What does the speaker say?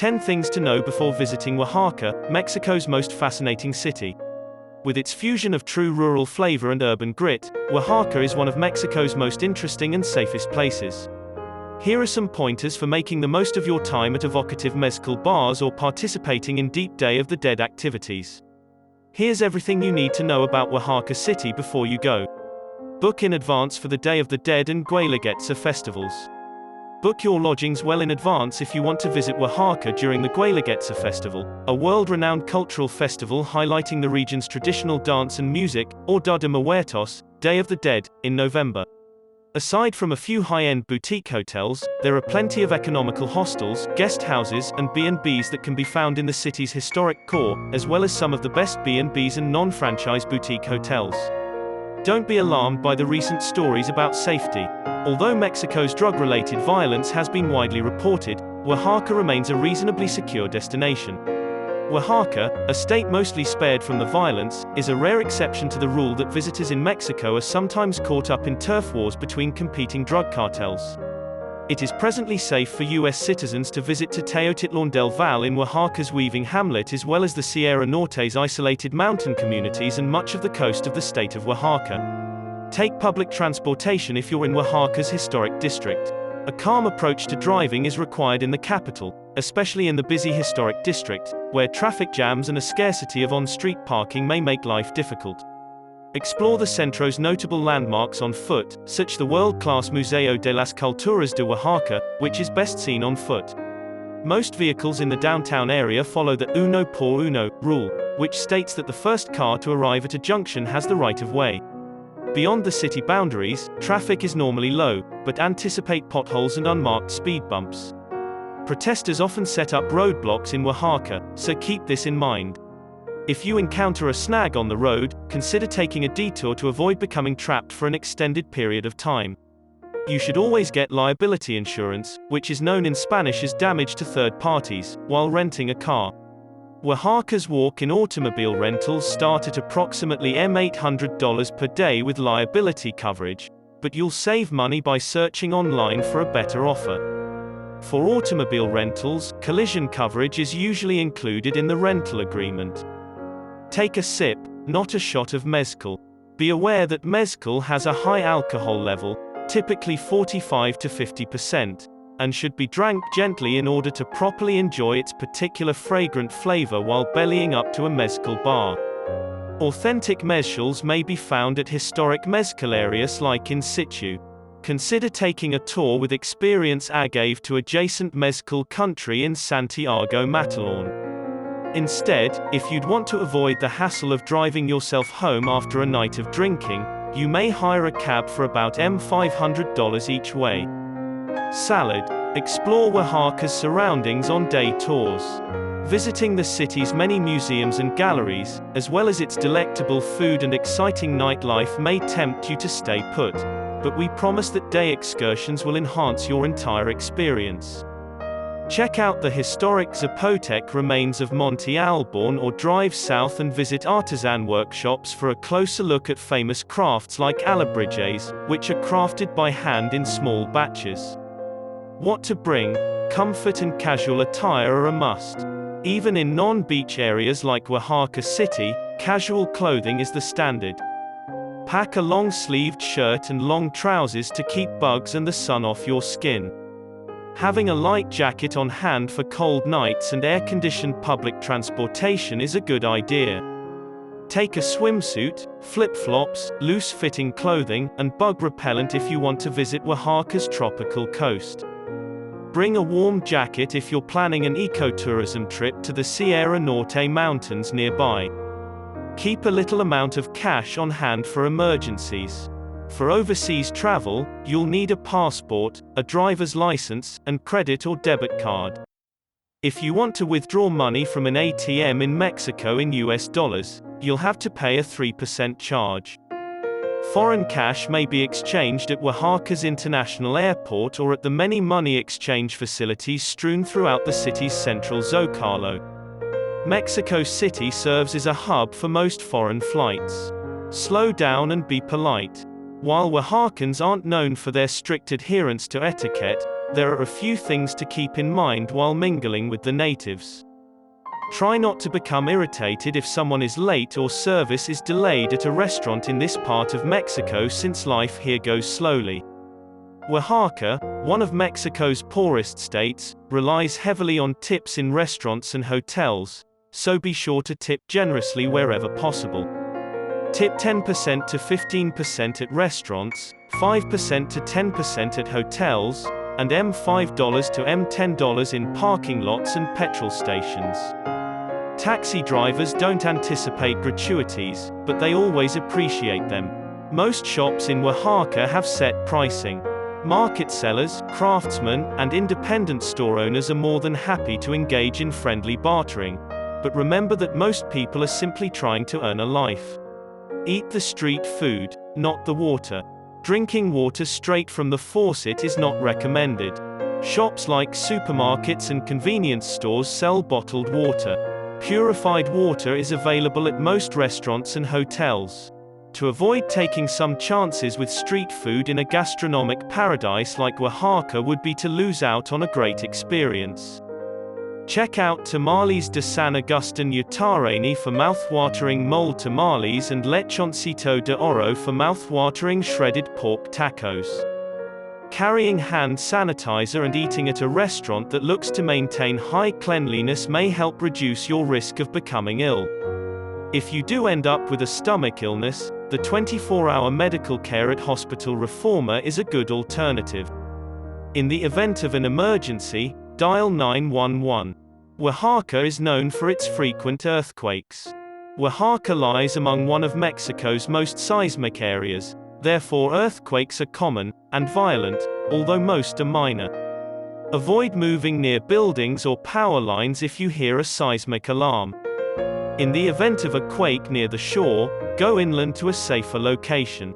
10 things to know before visiting Oaxaca, Mexico's most fascinating city. With its fusion of true rural flavor and urban grit, Oaxaca is one of Mexico's most interesting and safest places. Here are some pointers for making the most of your time at evocative mezcal bars or participating in deep Day of the Dead activities. Here's everything you need to know about Oaxaca City before you go. Book in advance for the Day of the Dead and Guelaguetza festivals. Book your lodgings well in advance if you want to visit Oaxaca during the Guelaguetza Festival, a world-renowned cultural festival highlighting the region's traditional dance and music, or Dia de Muertos, Day of the Dead, in November. Aside from a few high-end boutique hotels, there are plenty of economical hostels, guest houses, and B&Bs that can be found in the city's historic core, as well as some of the best B&Bs and non-franchise boutique hotels. Don't be alarmed by the recent stories about safety. Although Mexico's drug-related violence has been widely reported, Oaxaca remains a reasonably secure destination. Oaxaca, a state mostly spared from the violence, is a rare exception to the rule that visitors in Mexico are sometimes caught up in turf wars between competing drug cartels. It is presently safe for U.S. citizens to visit Teotitlan del Valle in Oaxaca's weaving hamlet as well as the Sierra Norte's isolated mountain communities and much of the coast of the state of Oaxaca. Take public transportation if you're in Oaxaca's historic district. A calm approach to driving is required in the capital, especially in the busy historic district, where traffic jams and a scarcity of on-street parking may make life difficult. Explore the centro's notable landmarks on foot, such the world-class Museo de las Culturas de Oaxaca, which is best seen on foot. Most vehicles in the downtown area follow the uno por uno rule, which states that the first car to arrive at a junction has the right of way. Beyond the city boundaries, traffic is normally low, but anticipate potholes and unmarked speed bumps. Protesters often set up roadblocks in Oaxaca, so keep this in mind. If you encounter a snag on the road, consider taking a detour to avoid becoming trapped for an extended period of time. You should always get liability insurance, which is known in Spanish as damage to third parties, while renting a car. Oaxaca's walk-in automobile rentals start at approximately $800 per day with liability coverage, but you'll save money by searching online for a better offer. For automobile rentals, collision coverage is usually included in the rental agreement. Take a sip, not a shot of mezcal. Be aware that mezcal has a high alcohol level, typically 45 to 50%. And should be drank gently in order to properly enjoy its particular fragrant flavor while bellying up to a mezcal bar. Authentic mezcals may be found at historic mezcal areas like in situ. Consider taking a tour with experienced agave to adjacent mezcal country in Santiago Matalón. Instead, if you'd want to avoid the hassle of driving yourself home after a night of drinking, you may hire a cab for about $500 each way. Salad. Explore Oaxaca's surroundings on day tours. Visiting the city's many museums and galleries, as well as its delectable food and exciting nightlife may tempt you to stay put. But we promise that day excursions will enhance your entire experience. Check out the historic Zapotec remains of Monte Alborn or drive south and visit artisan workshops for a closer look at famous crafts like alebrijes, which are crafted by hand in small batches. What to bring? Comfort and casual attire are a must. Even in non-beach areas like Oaxaca City, casual clothing is the standard. Pack a long-sleeved shirt and long trousers to keep bugs and the sun off your skin. Having a light jacket on hand for cold nights and air-conditioned public transportation is a good idea. Take a swimsuit, flip-flops, loose-fitting clothing, and bug repellent if you want to visit Oaxaca's tropical coast. Bring a warm jacket if you're planning an ecotourism trip to the Sierra Norte mountains nearby. Keep a little amount of cash on hand for emergencies. For overseas travel, you'll need a passport, a driver's license, and credit or debit card. If you want to withdraw money from an ATM in Mexico in US dollars, you'll have to pay a 3% charge. Foreign cash may be exchanged at Oaxaca's International Airport or at the many money exchange facilities strewn throughout the city's central Zocalo. Mexico City serves as a hub for most foreign flights. Slow down and be polite. While Oaxacans aren't known for their strict adherence to etiquette, there are a few things to keep in mind while mingling with the natives. Try not to become irritated if someone is late or service is delayed at a restaurant in this part of Mexico, since life here goes slowly. Oaxaca, one of Mexico's poorest states, relies heavily on tips in restaurants and hotels, so be sure to tip generously wherever possible. Tip 10% to 15% at restaurants, 5% to 10% at hotels, and $5 to $10 in parking lots and petrol stations. Taxi drivers don't anticipate gratuities, but they always appreciate them. Most shops in Oaxaca have set pricing. Market sellers, craftsmen, and independent store owners are more than happy to engage in friendly bartering. But remember that most people are simply trying to earn a life. Eat the street food, not the water. Drinking water straight from the faucet is not recommended. Shops like supermarkets and convenience stores sell bottled water. Purified water is available at most restaurants and hotels. To avoid taking some chances with street food in a gastronomic paradise like Oaxaca would be to lose out on a great experience. Check out Tamales de San Agustin Yatareni for mouth-watering mole tamales and lechoncito de oro for mouth-watering shredded pork tacos. Carrying hand sanitizer and eating at a restaurant that looks to maintain high cleanliness may help reduce your risk of becoming ill. If you do end up with a stomach illness, the 24-hour medical care at Hospital Reforma is a good alternative. In the event of an emergency, dial 911. Oaxaca is known for its frequent earthquakes. Oaxaca lies among one of Mexico's most seismic areas, therefore earthquakes are common and violent, although most are minor. Avoid moving near buildings or power lines if you hear a seismic alarm. In the event of a quake near the shore, go inland to a safer location.